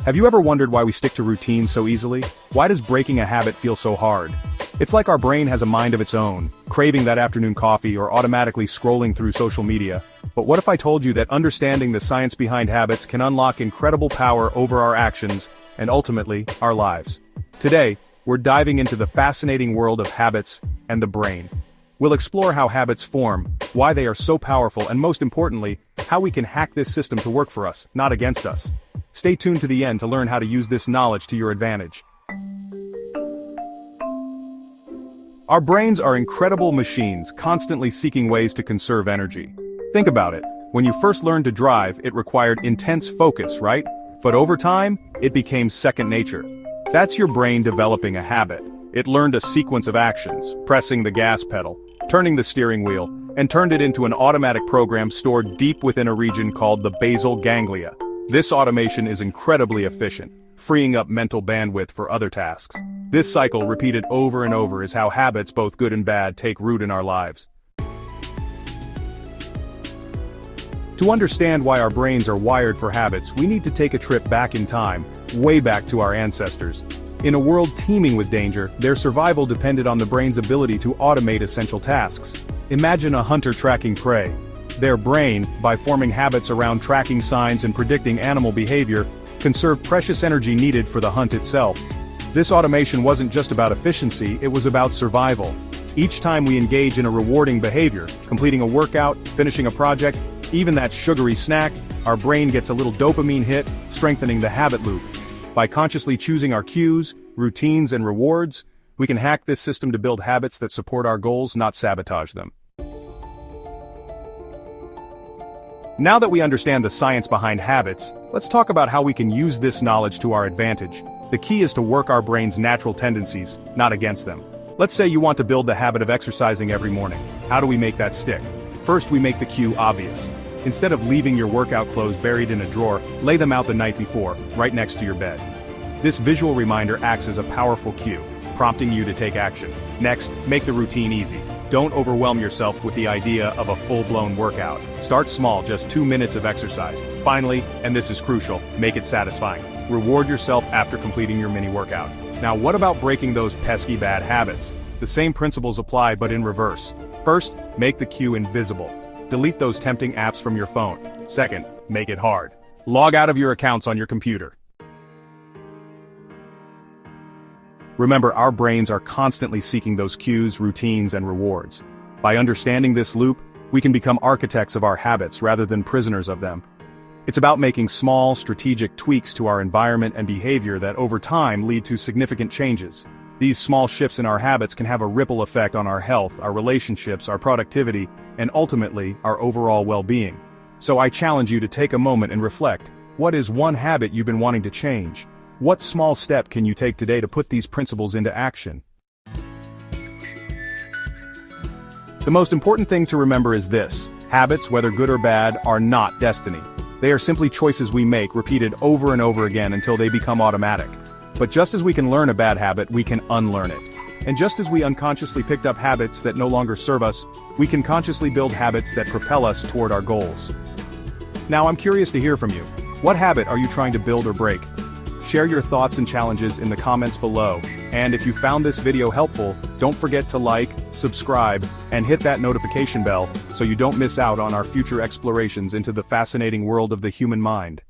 Have you ever wondered why we stick to routines so easily? Why does breaking a habit feel so hard? It's like our brain has a mind of its own, craving that afternoon coffee or automatically scrolling through social media. But what if I told you that understanding the science behind habits can unlock incredible power over our actions, and ultimately, our lives? Today, we're diving into the fascinating world of habits and the brain. We'll explore how habits form, why they are so powerful, and most importantly, how we can hack this system to work for us, not against us. Stay tuned to the end to learn how to use this knowledge to your advantage. Our brains are incredible machines, constantly seeking ways to conserve energy. Think about it. When you first learned to drive, it required intense focus, right? But over time, it became second nature. That's your brain developing a habit. It learned a sequence of actions, pressing the gas pedal, turning the steering wheel, and turned it into an automatic program stored deep within a region called the basal ganglia. This automation is incredibly efficient, freeing up mental bandwidth for other tasks. This cycle, repeated over and over, is how habits, both good and bad, take root in our lives. To understand why our brains are wired for habits, we need to take a trip back in time, way back to our ancestors. In a world teeming with danger, their survival depended on the brain's ability to automate essential tasks. Imagine a hunter tracking prey. Their brain, by forming habits around tracking signs and predicting animal behavior, conserved precious energy needed for the hunt itself. This automation wasn't just about efficiency, it was about survival. Each time we engage in a rewarding behavior, completing a workout, finishing a project, even that sugary snack, our brain gets a little dopamine hit, strengthening the habit loop. By consciously choosing our cues, routines, and rewards, we can hack this system to build habits that support our goals, not sabotage them. Now that we understand the science behind habits, let's talk about how we can use this knowledge to our advantage. The key is to work our brain's natural tendencies, not against them. Let's say you want to build the habit of exercising every morning. How do we make that stick? First, we make the cue obvious. Instead of leaving your workout clothes buried in a drawer, lay them out the night before, right next to your bed. This visual reminder acts as a powerful cue, prompting you to take action. Next, make the routine easy. Don't overwhelm yourself with the idea of a full-blown workout. Start small, just 2 minutes of exercise. Finally, and this is crucial, make it satisfying. Reward yourself after completing your mini workout. Now, what about breaking those pesky bad habits? The same principles apply, but in reverse. First, make the cue invisible. Delete those tempting apps from your phone. Second, make it hard. Log out of your accounts on your computer. Remember, our brains are constantly seeking those cues, routines, and rewards. By understanding this loop, we can become architects of our habits rather than prisoners of them. It's about making small, strategic tweaks to our environment and behavior that over time lead to significant changes. These small shifts in our habits can have a ripple effect on our health, our relationships, our productivity, and ultimately, our overall well-being. So I challenge you to take a moment and reflect. What is one habit you've been wanting to change? What small step can you take today to put these principles into action? The most important thing to remember is this: habits, whether good or bad, are not destiny. They are simply choices we make, repeated over and over again until they become automatic. But just as we can learn a bad habit, we can unlearn it. And just as we unconsciously picked up habits that no longer serve us, we can consciously build habits that propel us toward our goals. Now, I'm curious to hear from you. What habit are you trying to build or break? Share your thoughts and challenges in the comments below. And if you found this video helpful, don't forget to like, subscribe, and hit that notification bell so you don't miss out on our future explorations into the fascinating world of the human mind.